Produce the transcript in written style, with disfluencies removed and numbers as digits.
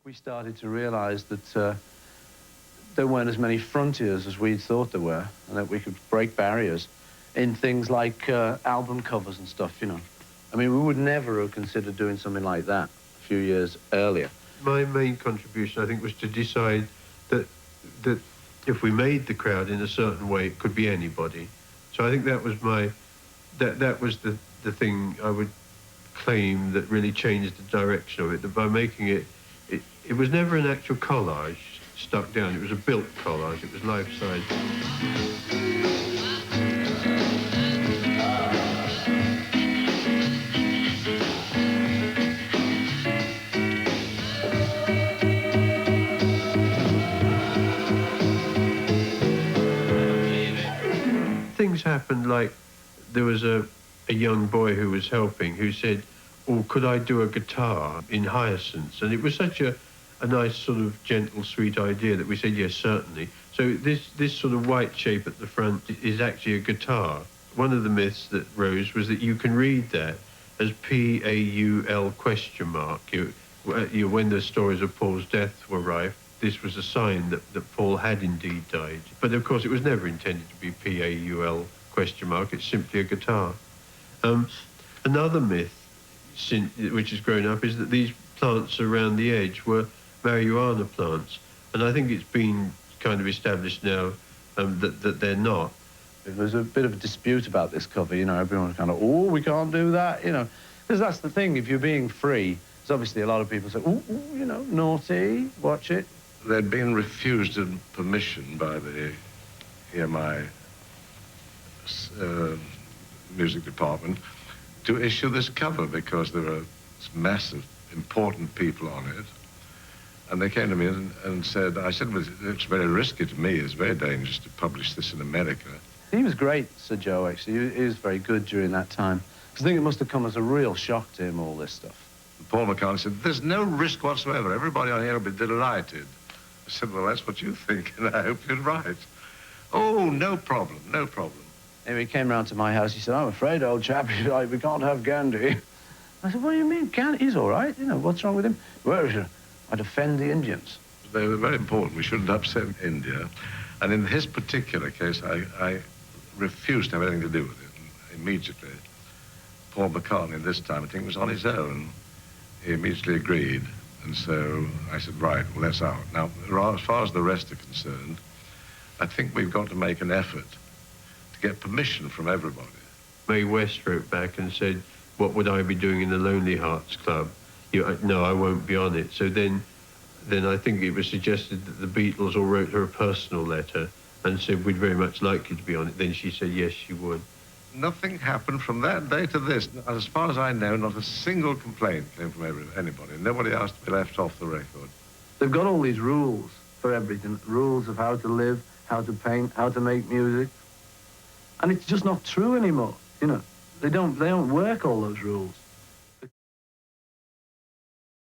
We started to realise that there weren't as many frontiers as we'd thought there were, and that we could break barriers in things like album covers and stuff, you know. I mean, we would never have considered doing something like that a few years earlier. My main contribution, I think, was to decide that if we made the crowd in a certain way, it could be anybody. So I think that was that was the thing I would claim that really changed the direction of it. That by making it was never an actual collage stuck down. It was a built collage. It was life-size. Things happened like there was a young boy who was helping who said, "Oh, could I do a guitar in hyacinths?" And it was such a nice sort of gentle, sweet idea that we said, yes, certainly. So this sort of white shape at the front is actually a guitar. One of the myths that rose was that you can read that as P-A-U-L ? When the stories of Paul's death were rife, this was a sign that Paul had indeed died. But of course it was never intended to be P-A-U-L ? It's simply a guitar. Another myth which has grown up is that these plants around the edge were marijuana plants, and I think it's been kind of established now that they're not. There was a bit of a dispute about this cover, you know, everyone was kind of, oh, we can't do that, you know, because that's the thing, if you're being free, there's obviously a lot of people say, oh, you know, naughty, watch it. They'd been refused permission by the EMI music department to issue this cover because there were massive, important people on it. And they came to me and said, I said, well, it's very risky to me, it's very dangerous to publish this in America. He was great, Sir Joe, actually. He was very good during that time. Because I think it must have come as a real shock to him, all this stuff. Paul McCartney said, there's no risk whatsoever. Everybody on here will be delighted. I said, well, that's what you think, and I hope you're right. Oh, no problem, no problem. And he came round to my house, he said, I'm afraid, old chap, we can't have Gandhi. I said, what do you mean, Gandhi? He's all right, you know, what's wrong with him? Well, I'd offend the Indians. They were very important. We shouldn't upset India. And in his particular case, I refused to have anything to do with it. And immediately, Paul McCartney this time, I think, was on his own. He immediately agreed. And so I said, right, well, that's out. Now, as far as the rest are concerned, I think we've got to make an effort to get permission from everybody. Mae West wrote back and said, what would I be doing in the Lonely Hearts Club? No, I won't be on it. So then I think it was suggested that the Beatles all wrote her a personal letter and said, we'd very much like you to be on it. Then she said, yes, she would. Nothing happened from that day to this. As far as I know, not a single complaint came from anybody. Nobody asked to be left off the record. They've got all these rules for everything. Rules of how to live, how to paint, how to make music. And it's just not true anymore, you know. They don't work, all those rules.